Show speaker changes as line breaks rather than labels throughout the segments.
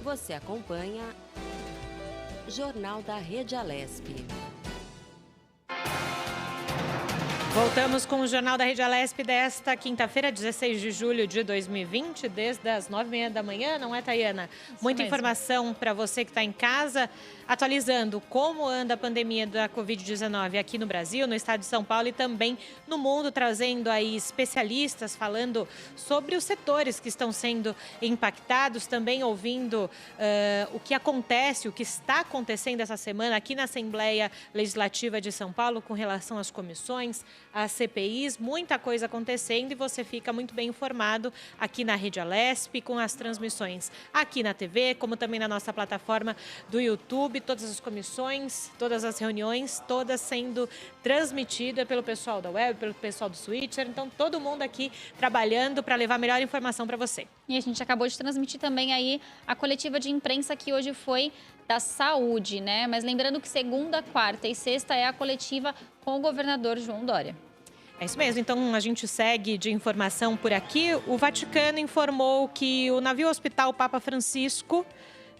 Você acompanha Jornal da Rede Alesp.
Voltamos com o Jornal da Rede Alesp desta quinta-feira, 16 de julho de 2020, desde as 9h30 da manhã, não é, Tayana? Muita informação para você que está em casa, atualizando como anda a pandemia da Covid-19 aqui no Brasil, no estado de São Paulo e também no mundo, trazendo aí especialistas falando sobre os setores que estão sendo impactados, também ouvindo o que acontece, o que está acontecendo essa semana aqui na Assembleia Legislativa de São Paulo com relação às comissões, as CPIs, muita coisa acontecendo e você fica muito bem informado aqui na Rede Alesp, com as transmissões aqui na TV, como também na nossa plataforma do YouTube, todas as comissões, todas as reuniões, todas sendo transmitidas pelo pessoal da web, pelo pessoal do Switcher, então todo mundo aqui trabalhando para levar a melhor informação para você.
E a gente acabou de transmitir também aí a coletiva de imprensa que hoje foi da saúde, né? Mas lembrando que segunda, quarta e sexta é a coletiva com o governador João Dória.
É isso mesmo, então a gente segue de informação por aqui. O Vaticano informou que o navio hospital Papa Francisco,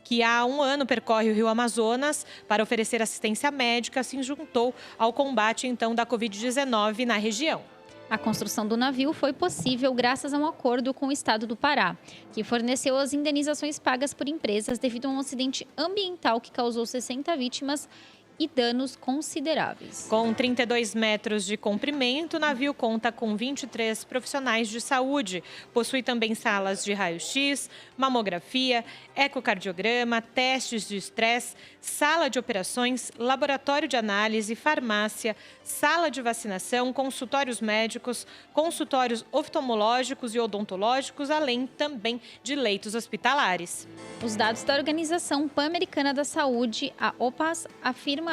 que há um ano percorre o Rio Amazonas para oferecer assistência médica, se juntou ao combate então da Covid-19 na região.
A construção do navio foi possível graças a um acordo com o estado do Pará, que forneceu as indenizações pagas por empresas devido a um acidente ambiental que causou 60 vítimas e danos consideráveis.
Com 32 metros de comprimento, o navio conta com 23 profissionais de saúde. Possui também salas de raio-x, mamografia, ecocardiograma, testes de estresse, sala de operações, laboratório de análise, farmácia, sala de vacinação, consultórios médicos, consultórios oftalmológicos e odontológicos, além também de leitos hospitalares.
Os dados da Organização Pan-Americana da Saúde, a OPAS, afirma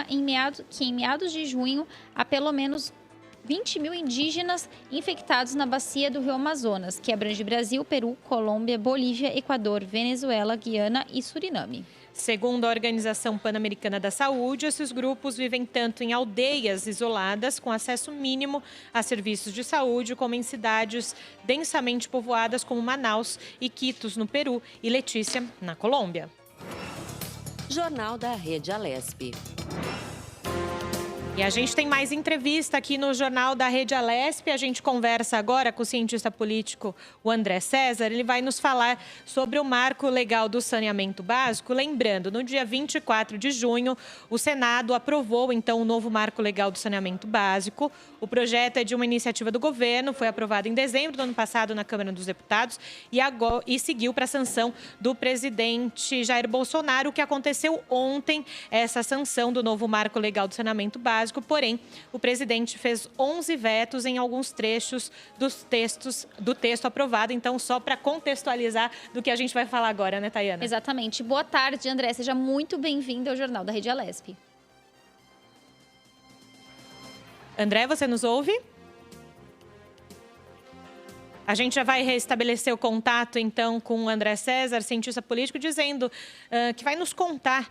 que em meados de junho há pelo menos 20 mil indígenas infectados na bacia do Rio Amazonas, que abrange Brasil, Peru, Colômbia, Bolívia, Equador, Venezuela, Guiana e Suriname.
Segundo a Organização Pan-Americana da Saúde, esses grupos vivem tanto em aldeias isoladas, com acesso mínimo a serviços de saúde, como em cidades densamente povoadas como Manaus, Iquitos, no Peru, e Letícia, na Colômbia.
Jornal da Rede Alesp.
E a gente tem mais entrevista aqui no Jornal da Rede Alesp. A gente conversa agora com o cientista político, o André César. Ele vai nos falar sobre o marco legal do saneamento básico. Lembrando, no dia 24 de junho, o Senado aprovou, então, o novo marco legal do saneamento básico. O projeto é de uma iniciativa do governo, foi aprovado em dezembro do ano passado na Câmara dos Deputados e seguiu para a sanção do presidente Jair Bolsonaro. O que aconteceu ontem, essa sanção do novo marco legal do saneamento básico. Porém, o presidente fez 11 vetos em alguns trechos do texto aprovado. Então, só para contextualizar do que a gente vai falar agora, né, Tayana?
Exatamente. Boa tarde, André. Seja muito bem-vindo ao Jornal da Rede Alesp.
André, você nos ouve? A gente já vai restabelecer o contato, então, com o André César, cientista político, dizendo que vai nos contar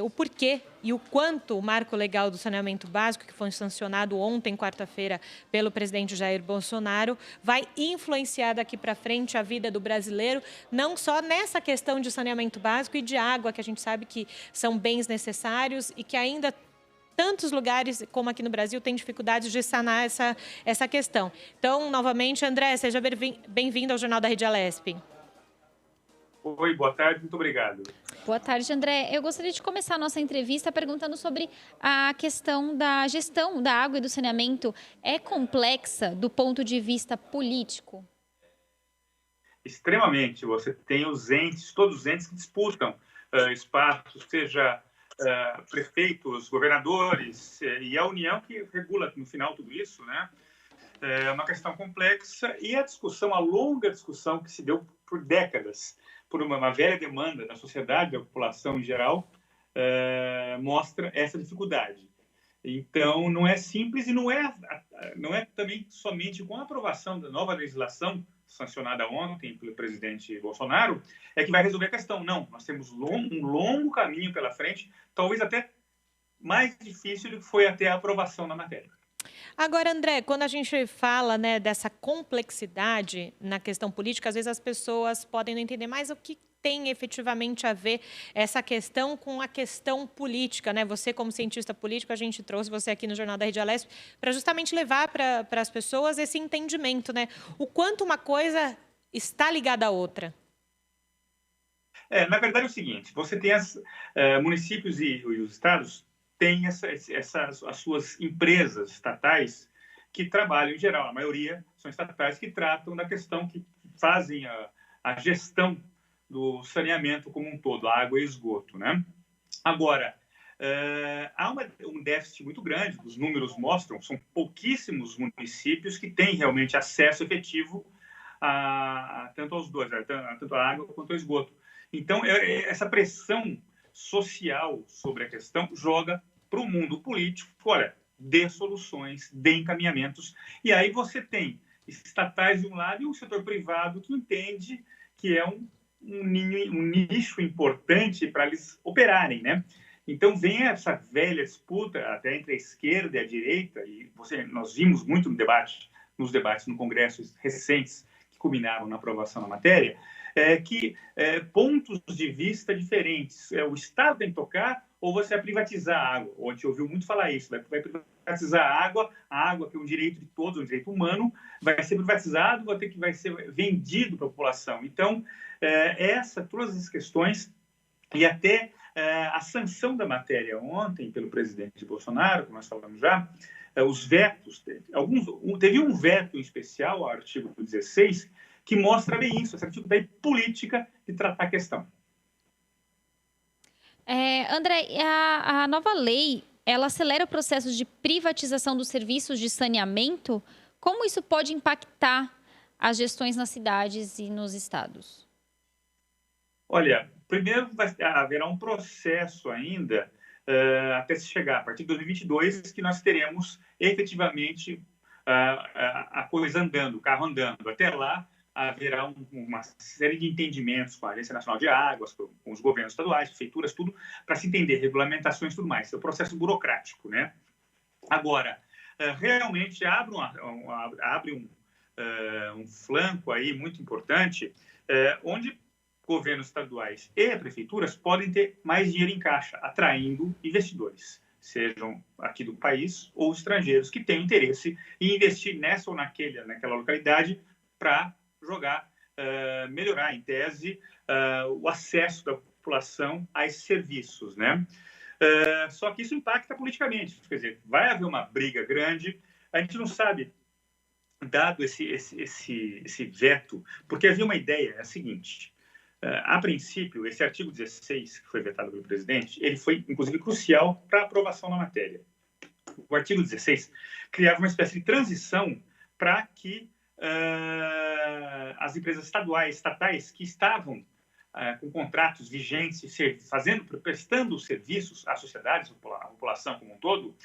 o porquê e o quanto o marco legal do saneamento básico, que foi sancionado ontem, quarta-feira, pelo presidente Jair Bolsonaro, vai influenciar daqui para frente a vida do brasileiro, não só nessa questão de saneamento básico e de água, que a gente sabe que são bens necessários e que ainda tantos lugares, como aqui no Brasil, têm dificuldades de sanar essa questão. Então, novamente, André, seja bem-vindo ao Jornal da Rede Alesp.
Oi, boa tarde, muito obrigado.
Boa tarde, André. Eu gostaria de começar a nossa entrevista perguntando sobre a questão da gestão da água e do saneamento. É complexa do ponto de vista político?
Extremamente. Você tem os entes, todos os entes que disputam espaços, seja prefeitos, governadores e a União que regula no final tudo isso, né? É uma questão complexa e a longa discussão que se deu por décadas, por uma velha demanda da sociedade, da população em geral, mostra essa dificuldade. Então, não é simples e não é também somente com a aprovação da nova legislação sancionada ontem pelo presidente Bolsonaro, é que vai resolver a questão. Não, nós temos um longo caminho pela frente, talvez até mais difícil do que foi até a aprovação na matéria.
Agora, André, quando a gente fala, né, dessa complexidade na questão política, às vezes as pessoas podem não entender mais o que tem efetivamente a ver essa questão com a questão política, né? Você, como cientista político, a gente trouxe você aqui no Jornal da Rede Alesp para justamente levar para as pessoas esse entendimento, né? O quanto uma coisa está ligada à outra.
Na verdade é o seguinte, você tem municípios e os estados têm as suas empresas estatais que trabalham, em geral, a maioria são estatais que tratam da questão, que fazem a gestão do saneamento como um todo, água e esgoto, né? Agora, há um déficit muito grande, os números mostram, são pouquíssimos municípios que têm realmente acesso efetivo tanto aos dois, tanto à água quanto ao esgoto. Então, essa pressão social sobre a questão joga para o mundo político, olha, dê soluções, dê encaminhamentos, e aí você tem estatais de um lado e um setor privado que entende que é um nicho importante para eles operarem, né? Então vem essa velha disputa até entre a esquerda e a direita, e nós vimos muito nos debates no Congresso recentes que culminaram na aprovação da matéria, pontos de vista diferentes. O Estado tem que tocar ou você vai privatizar a água? A gente ouviu muito falar isso, vai privatizar a água que é um direito de todos, um direito humano, vai ser privatizado, vai ser vendido para a população. Então, todas as questões, e até a sanção da matéria ontem pelo presidente Bolsonaro, como nós falamos já, os vetos, teve um veto em especial ao artigo 16, que mostra bem isso, esse artigo da política de tratar a questão.
André, a nova lei, ela acelera o processo de privatização dos serviços de saneamento. Como isso pode impactar as gestões nas cidades e nos estados?
Olha, primeiro haverá um processo ainda até se chegar, a partir de 2022, que nós teremos efetivamente a coisa andando, o carro andando. Até lá, haverá uma série de entendimentos com a Agência Nacional de Águas, com os governos estaduais, prefeituras, tudo, para se entender, regulamentações e tudo mais. É um processo burocrático, né? Agora, realmente abre um flanco aí muito importante, onde governos estaduais e prefeituras podem ter mais dinheiro em caixa, atraindo investidores, sejam aqui do país ou estrangeiros, que tenham interesse em investir nessa ou naquela localidade para melhorar, em tese, o acesso da população a esses serviços, né? Só que isso impacta politicamente, quer dizer, vai haver uma briga grande, a gente não sabe, dado esse veto, porque havia uma ideia, é a seguinte, a princípio, esse artigo 16, que foi vetado pelo presidente, ele foi, inclusive, crucial para a aprovação da matéria. O artigo 16 criava uma espécie de transição para que as empresas estatais que estavam com contratos vigentes, prestando serviços à sociedade, à população como um todo,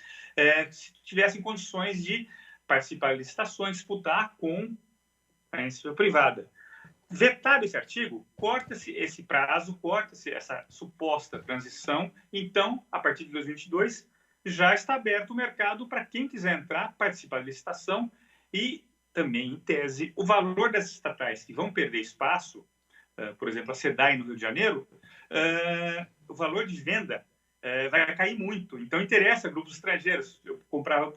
tivessem condições de participar de licitações, disputar com a iniciativa privada. Vetado esse artigo, corta-se esse prazo, corta-se essa suposta transição. Então, a partir de 2022, já está aberto o mercado para quem quiser entrar, participar da licitação e também, em tese, o valor das estatais que vão perder espaço, por exemplo, a SEDAI no Rio de Janeiro, o valor de venda vai cair muito. Então, interessa a grupos estrangeiros. Eu compraria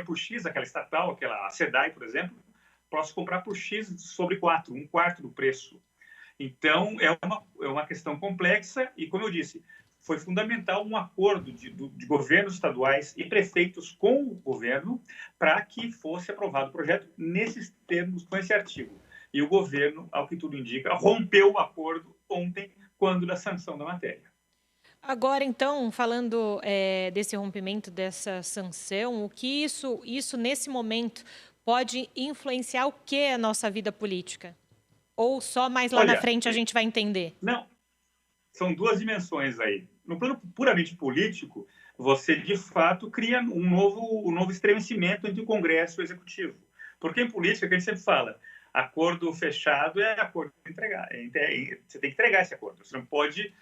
por X aquela estatal, a SEDAI, por exemplo, posso comprar por X sobre 4, um quarto do preço. Então, é uma questão complexa e, como eu disse, foi fundamental um acordo de governos estaduais e prefeitos com o governo para que fosse aprovado o projeto nesses termos, com esse artigo. E o governo, ao que tudo indica, rompeu o acordo ontem, quando da sanção da matéria.
Agora, então, falando desse rompimento, dessa sanção, o que isso nesse momento pode influenciar o que é a nossa vida política? Ou só mais lá na frente a gente vai entender?
Não, são duas dimensões aí. No plano puramente político, você, de fato, cria um novo estremecimento entre o Congresso e o Executivo. Porque em política, que a gente sempre fala, acordo fechado é acordo entregar. Você tem que entregar esse acordo, você não pode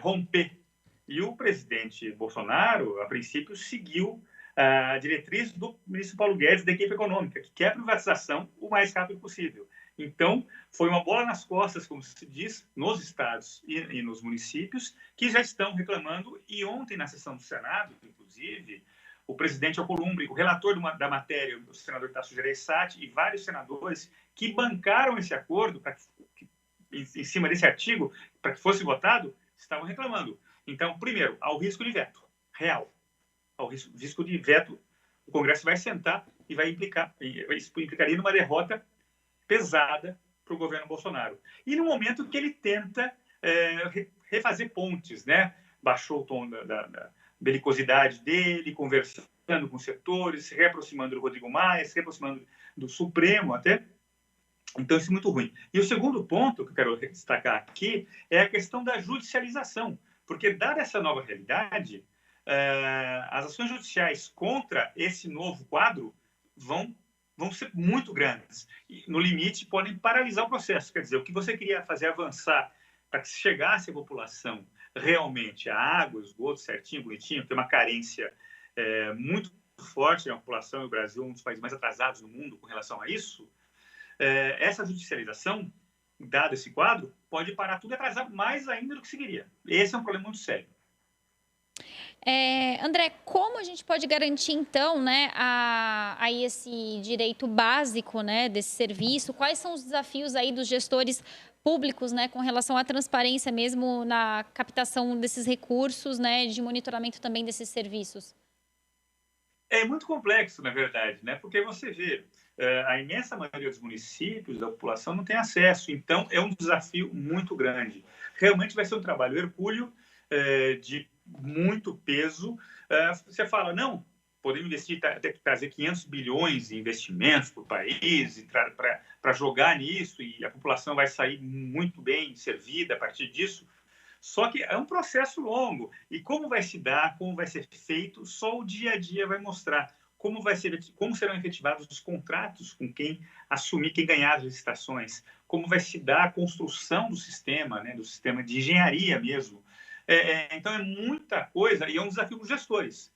romper. E o presidente Bolsonaro, a princípio, seguiu a diretriz do ministro Paulo Guedes da equipe econômica, que quer a privatização o mais rápido possível. Então, foi uma bola nas costas, como se diz, nos estados e nos municípios, que já estão reclamando. E ontem, na sessão do Senado, inclusive, o presidente Alcolumbre, o relator da matéria, o senador Tasso Gereissati, e vários senadores que bancaram esse acordo em cima desse artigo, para que fosse votado, estavam reclamando. Então, primeiro, ao risco de veto real. Ao risco de veto, o Congresso vai sentar e isso implicaria numa derrota pesada para o governo Bolsonaro. E no momento que ele tenta refazer pontes, né? Baixou o tom da belicosidade dele, conversando com setores, se reaproximando do Rodrigo Maia, se reaproximando do Supremo até. Então, isso é muito ruim. E o segundo ponto que eu quero destacar aqui é a questão da judicialização, porque, dada essa nova realidade, as ações judiciais contra esse novo quadro vão ser muito grandes. E, no limite, podem paralisar o processo. Quer dizer, o que você queria fazer avançar para que se chegasse à população realmente a água, esgoto certinho, bonitinho, tem uma carência muito forte na população, e o Brasil é um dos países mais atrasados no mundo com relação a isso. Essa judicialização, dado esse quadro, pode parar tudo e atrasar mais ainda do que se queria. Esse é um problema muito sério.
André, como a gente pode garantir, então, né, a esse direito básico, né, desse serviço? Quais são os desafios aí dos gestores públicos, né, com relação à transparência mesmo na captação desses recursos, né, de monitoramento também desses serviços?
É muito complexo, na verdade, né? Porque você vê, a imensa maioria dos municípios, da população, não tem acesso. Então, é um desafio muito grande. Realmente vai ser um trabalho hercúleo, de muito peso. Você fala, não, podemos investir, trazer 500 bilhões em investimentos para o país, para jogar nisso, e a população vai sair muito bem servida a partir disso. Só que é um processo longo. E como vai se dar, como vai ser feito, só o dia a dia vai mostrar como serão efetivados os contratos com quem assumir, quem ganhar as licitações, como vai se dar a construção do sistema, né, do sistema de engenharia mesmo. Então, é muita coisa e é um desafio para os gestores,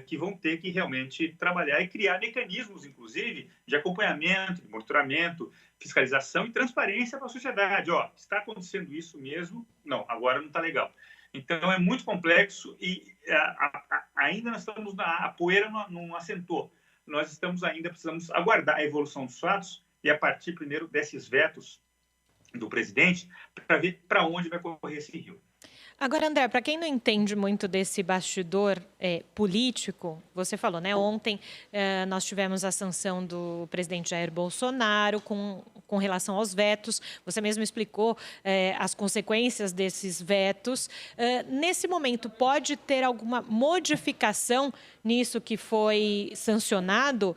que vão ter que realmente trabalhar e criar mecanismos, inclusive, de acompanhamento, de monitoramento, fiscalização e transparência para a sociedade. Está acontecendo isso mesmo? Não, agora não está legal. Então, é muito complexo e ainda nós estamos a poeira não assentou. Nós precisamos aguardar a evolução dos fatos e, a partir primeiro desses vetos do presidente, para ver para onde vai correr esse rio.
Agora, André, para quem não entende muito desse bastidor político, você falou, né? Ontem nós tivemos a sanção do presidente Jair Bolsonaro com relação aos vetos. Você mesmo explicou as consequências desses vetos. Nesse momento, pode ter alguma modificação nisso que foi sancionado?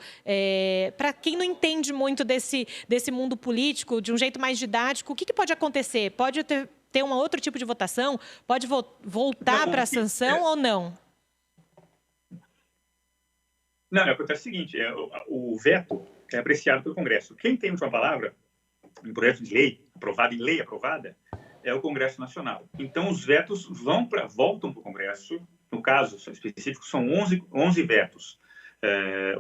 Para quem não entende muito desse mundo político, de um jeito mais didático, o que pode acontecer? Pode ter um outro tipo de votação? Pode voltar para a sanção ou não?
Não, acontece o seguinte, o veto é apreciado pelo Congresso. Quem tem a última palavra em projeto de lei, aprovado em lei aprovada, é o Congresso Nacional. Então, os vetos voltam para o Congresso. No caso específico, são 11 vetos.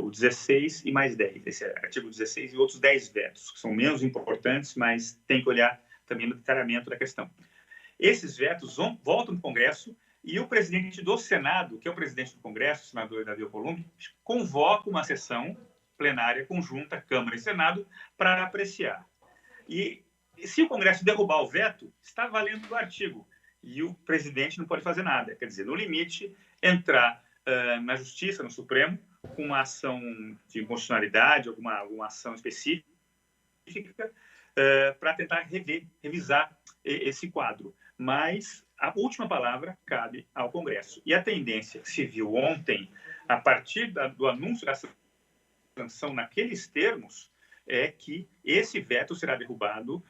O 16 e mais 10. Esse é artigo 16 e outros 10 vetos, que são menos importantes, mas tem que olhar também no detalhamento da questão. Esses vetos voltam para o Congresso e o presidente do Senado, que é o presidente do Congresso, o senador Davi Alcolumbre, convoca uma sessão plenária conjunta, Câmara e Senado, para apreciar. E se o Congresso derrubar o veto, está valendo o artigo. E o presidente não pode fazer nada. Quer dizer, no limite, entrar na Justiça, no Supremo, com uma ação de inconstitucionalidade, alguma ação específica, para tentar revisar esse quadro. Mas a última palavra cabe ao Congresso. E a tendência que se viu ontem, a partir do anúncio da sanção naqueles termos, é que esse veto será derrubado,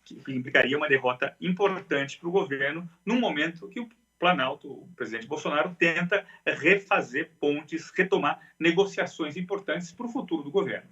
que implicaria uma derrota importante para o governo, num momento que o Planalto, o presidente Bolsonaro, tenta refazer pontes, retomar negociações importantes para o futuro do governo.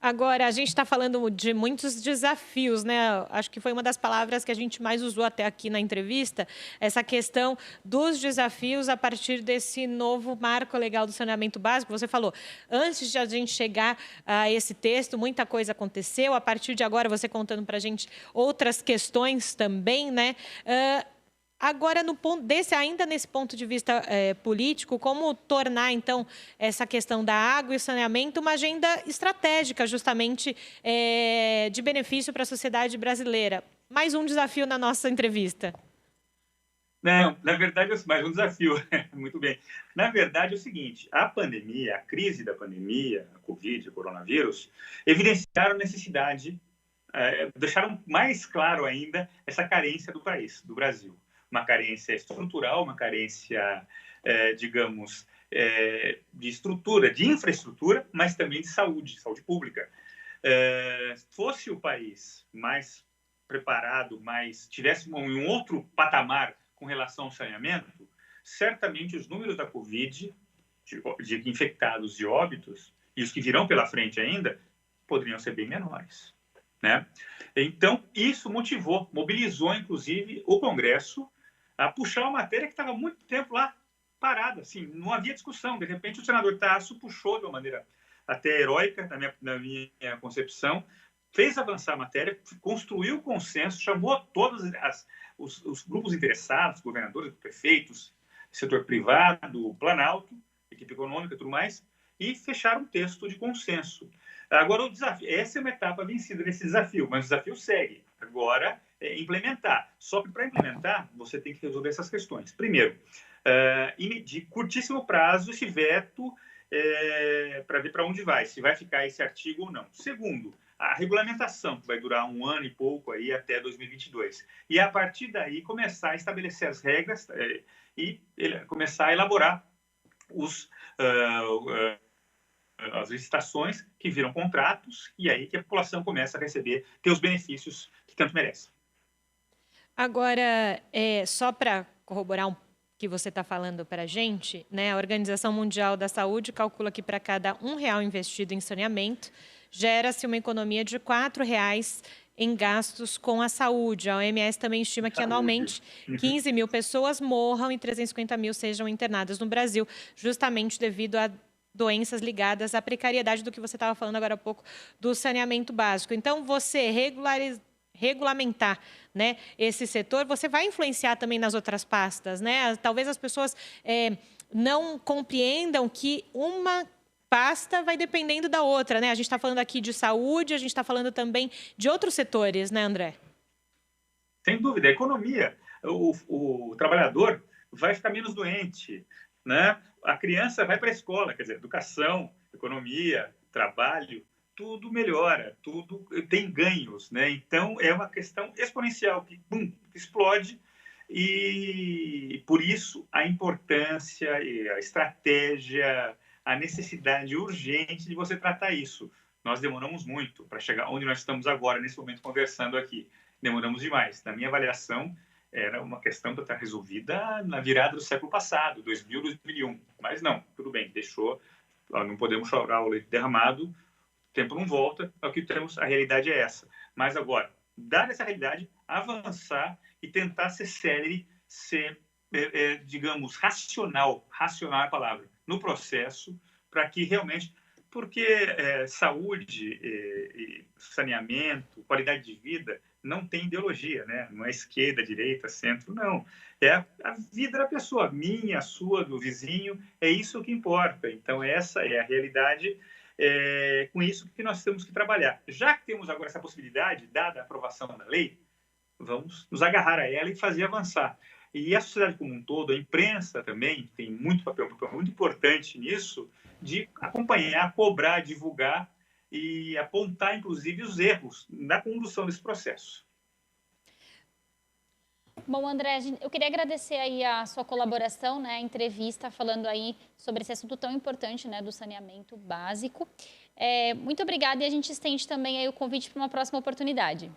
Agora, a gente está falando de muitos desafios, né? Acho que foi uma das palavras que a gente mais usou até aqui na entrevista, essa questão dos desafios a partir desse novo marco legal do saneamento básico. Você falou, antes de a gente chegar a esse texto, muita coisa aconteceu. A partir de agora, você contando para a gente outras questões também, né? Agora, ainda nesse ponto de vista político, como tornar, então, essa questão da água e o saneamento uma agenda estratégica, justamente, de benefício para a sociedade brasileira? Mais um desafio na nossa entrevista.
Não, na verdade, mais um desafio. Muito bem. Na verdade, é o seguinte, a pandemia, a crise da pandemia, a Covid, o coronavírus, evidenciaram a necessidade, deixaram mais claro ainda essa carência do país, do Brasil. Uma carência estrutural, uma carência, digamos, de estrutura, de infraestrutura, mas também de saúde pública. Fosse o país mais preparado, tivesse um outro patamar com relação ao saneamento, certamente os números da Covid, de infectados e óbitos, e os que virão pela frente ainda, poderiam ser bem menores, né? Então, isso mobilizou, inclusive, o Congresso a puxar uma matéria que estava há muito tempo lá parada, assim, não havia discussão. De repente, o senador Tasso puxou de uma maneira até heróica, na minha concepção, fez avançar a matéria, construiu consenso, chamou todos os grupos interessados, governadores, prefeitos, setor privado, Planalto, equipe econômica e tudo mais, e fecharam um texto de consenso. Agora, o desafio, essa é uma etapa vencida desse desafio, mas o desafio segue. Agora, implementar. Só que para implementar, você tem que resolver essas questões. Primeiro, de curtíssimo prazo, esse veto para ver para onde vai, se vai ficar esse artigo ou não. Segundo, a regulamentação, que vai durar 1 ano e pouco aí até 2022. E, a partir daí, começar a estabelecer as regras e começar a elaborar as licitações que viram contratos e aí que a população começa a ter os benefícios que tanto merece.
Agora, só para corroborar que você está falando para a gente, né, a Organização Mundial da Saúde calcula que para cada R$1 investido em saneamento, gera-se uma economia de R$4 em gastos com a saúde. A OMS também estima que anualmente 15 mil pessoas morram e 350 mil sejam internadas no Brasil, justamente devido a doenças ligadas à precariedade do que você estava falando agora há pouco, do saneamento básico. Então, você regulamentar, né, esse setor, você vai influenciar também nas outras pastas, né? Talvez as pessoas não compreendam que uma pasta vai dependendo da outra, né? A gente está falando aqui de saúde, a gente está falando também de outros setores, né, André?
Sem dúvida. A economia, o trabalhador vai ficar menos doente, né? A criança vai para a escola, quer dizer, educação, economia, trabalho, tudo melhora, tudo tem ganhos, né? Então, é uma questão exponencial que explode e, por isso, a importância, a estratégia, a necessidade urgente de você tratar isso. Nós demoramos muito para chegar onde nós estamos agora, nesse momento, conversando aqui. Demoramos demais. Na minha avaliação, era uma questão para estar resolvida na virada do século passado, 2000, 2001. Mas não, tudo bem, não podemos chorar o leite derramado, o tempo não volta, é o que temos, a realidade é essa. Mas agora, dada essa realidade, avançar e tentar ser célere, digamos, racional é a palavra, no processo, para que realmente, porque saúde, saneamento, qualidade de vida, não tem ideologia, né? Não é esquerda, direita, centro, não. É a vida da pessoa, minha, a sua, do vizinho, é isso que importa. Então, essa é a realidade, com isso que nós temos que trabalhar. Já que temos agora essa possibilidade, dada a aprovação da lei, vamos nos agarrar a ela e fazer avançar. E a sociedade como um todo, a imprensa também tem um papel muito importante nisso, de acompanhar, cobrar, divulgar e apontar, inclusive, os erros na condução desse processo.
Bom, André, eu queria agradecer aí a sua colaboração, né, a entrevista, falando aí sobre esse assunto tão importante, né, do saneamento básico. Muito obrigada e a gente estende também aí o convite para uma próxima oportunidade.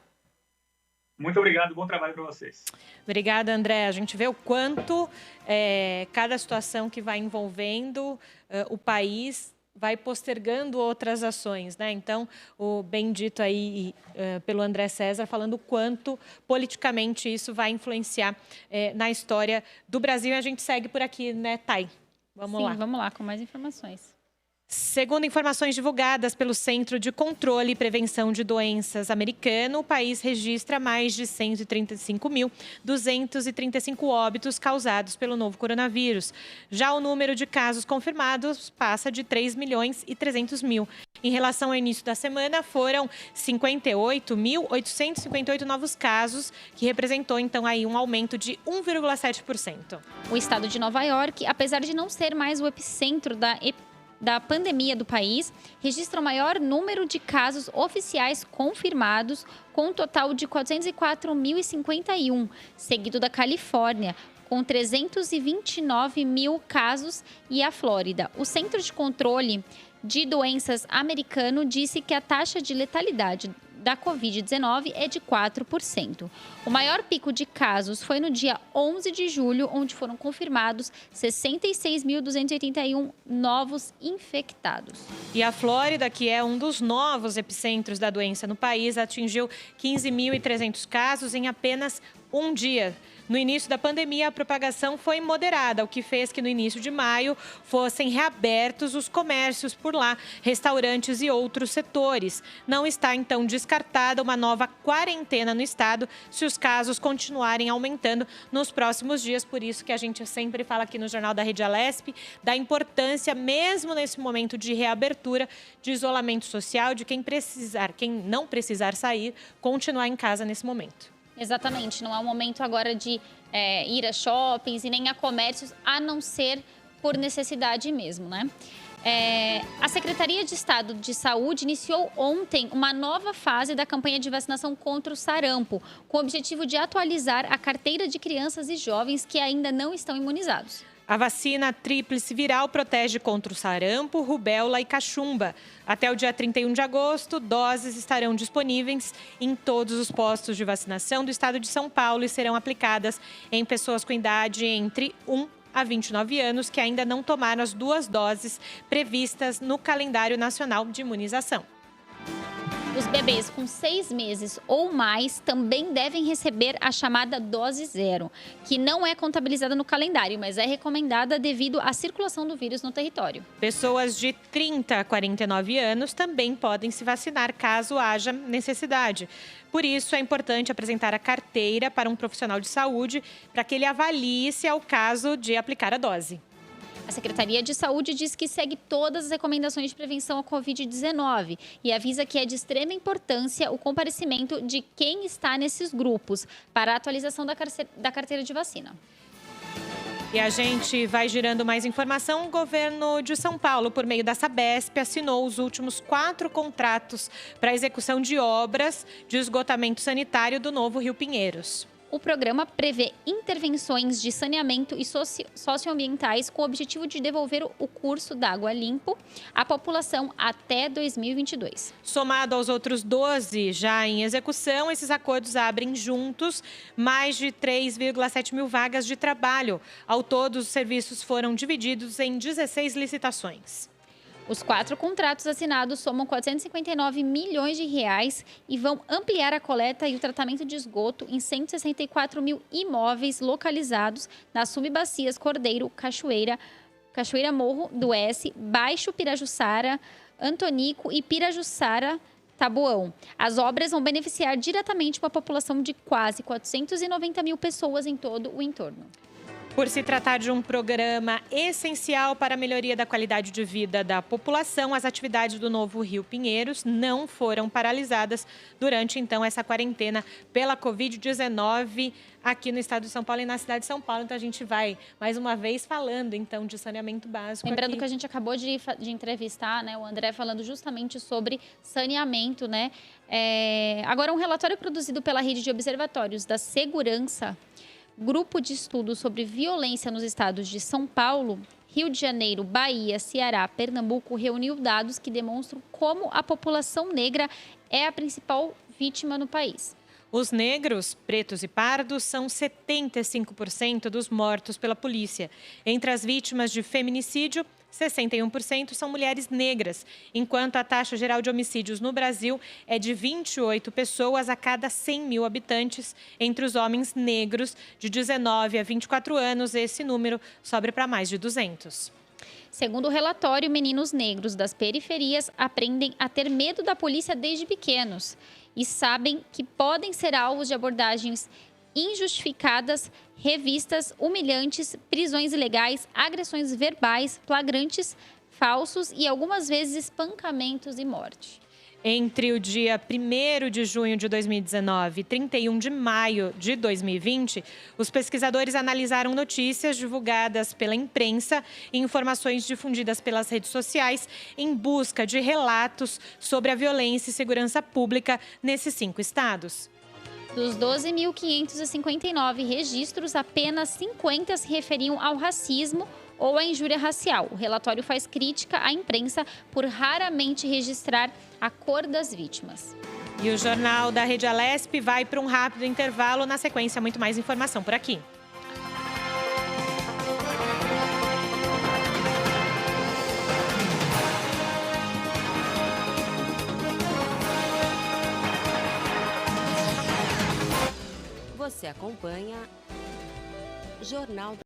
Muito obrigado, bom trabalho para vocês.
Obrigada, André. A gente vê o quanto cada situação que vai envolvendo o país vai postergando outras ações, né? Então, o bem dito aí pelo André César, falando o quanto politicamente isso vai influenciar na história do Brasil. E a gente segue por aqui, né, Thay? Vamos lá.
Sim, vamos lá com mais informações.
Segundo informações divulgadas pelo Centro de Controle e Prevenção de Doenças americano, o país registra mais de 135.235 óbitos causados pelo novo coronavírus. Já o número de casos confirmados passa de 3.300.000. Em relação ao início da semana, foram 58.858 novos casos, que representou, então, aí um aumento de 1,7%.
O estado de Nova York, apesar de não ser mais o epicentro da pandemia do país, registra o maior número de casos oficiais confirmados, com um total de 404.051, seguido da Califórnia, com 329 mil casos, e a Flórida. O Centro de Controle de Doenças americano disse que a taxa de letalidade da Covid-19 é de 4%. O maior pico de casos foi no dia 11 de julho, onde foram confirmados 66.281 novos infectados.
E a Flórida, que é um dos novos epicentros da doença no país, atingiu 15.300 casos em apenas um dia. No início da pandemia, a propagação foi moderada, o que fez que no início de maio fossem reabertos os comércios por lá, restaurantes e outros setores. Não está, então, descartada uma nova quarentena no estado se os casos continuarem aumentando nos próximos dias. Por isso que a gente sempre fala aqui no Jornal da Rede Alesp da importância, mesmo nesse momento de reabertura, de isolamento social, de quem não precisar sair, continuar em casa nesse momento.
Exatamente, não é o momento agora de ir a shoppings e nem a comércios, a não ser por necessidade mesmo, né? A Secretaria de Estado de Saúde iniciou ontem uma nova fase da campanha de vacinação contra o sarampo, com o objetivo de atualizar a carteira de crianças e jovens que ainda não estão imunizados.
A vacina tríplice viral protege contra o sarampo, rubéola e cachumba. Até o dia 31 de agosto, doses estarão disponíveis em todos os postos de vacinação do estado de São Paulo e serão aplicadas em pessoas com idade entre 1 a 29 anos que ainda não tomaram as 2 doses previstas no calendário nacional de imunização.
Os bebês com 6 meses ou mais também devem receber a chamada dose zero, que não é contabilizada no calendário, mas é recomendada devido à circulação do vírus no território.
Pessoas de 30 a 49 anos também podem se vacinar caso haja necessidade. Por isso, é importante apresentar a carteira para um profissional de saúde para que ele avalie se é o caso de aplicar a dose.
A Secretaria de Saúde diz que segue todas as recomendações de prevenção à Covid-19 e avisa que é de extrema importância o comparecimento de quem está nesses grupos para a atualização da carteira de vacina.
E a gente vai girando mais informação. O governo de São Paulo, por meio da Sabesp, assinou os últimos 4 contratos para a execução de obras de esgotamento sanitário do novo Rio Pinheiros.
O programa prevê intervenções de saneamento e socioambientais com o objetivo de devolver o curso d'água limpo à população até 2022.
Somado aos outros 12 já em execução, esses acordos abrem juntos mais de 3,7 mil vagas de trabalho. Ao todo, os serviços foram divididos em 16 licitações.
Os 4 contratos assinados somam 459 milhões de reais e vão ampliar a coleta e o tratamento de esgoto em 164 mil imóveis localizados nas subbacias Cordeiro, Cachoeira Morro do S, Baixo Pirajussara, Antonico e Pirajussara, Taboão. As obras vão beneficiar diretamente uma população de quase 490 mil pessoas em todo o entorno.
Por se tratar de um programa essencial para a melhoria da qualidade de vida da população, as atividades do novo Rio Pinheiros não foram paralisadas durante, então, essa quarentena pela Covid-19 aqui no estado de São Paulo e na cidade de São Paulo. Então, a gente vai, mais uma vez, falando, então, de saneamento básico.
Lembrando
aqui.
que a gente acabou de entrevistar, né, o André falando justamente sobre saneamento, né? Agora, um relatório produzido pela Rede de Observatórios da Segurança, Grupo de Estudos sobre Violência nos estados de São Paulo, Rio de Janeiro, Bahia, Ceará, Pernambuco, reuniu dados que demonstram como a população negra é a principal vítima no país.
Os negros, pretos e pardos são 75% dos mortos pela polícia. Entre as vítimas de feminicídio, 61% são mulheres negras, enquanto a taxa geral de homicídios no Brasil é de 28 pessoas a cada 100 mil habitantes. Entre os homens negros de 19 a 24 anos, esse número sobe para mais de 200.
Segundo o relatório, meninos negros das periferias aprendem a ter medo da polícia desde pequenos e sabem que podem ser alvos de abordagens injustificadas, revistas, humilhantes, prisões ilegais, agressões verbais, flagrantes, falsos e algumas vezes espancamentos e morte.
Entre o dia 1º de junho de 2019 e 31 de maio de 2020, os pesquisadores analisaram notícias divulgadas pela imprensa e informações difundidas pelas redes sociais em busca de relatos sobre a violência e segurança pública nesses 5 estados.
Dos 12.559 registros, apenas 50 se referiam ao racismo ou à injúria racial. O relatório faz crítica à imprensa por raramente registrar a cor das vítimas.
E o Jornal da Rede Alesp vai para um rápido intervalo. Na sequência, muito mais informação por aqui.
Você acompanha Jornal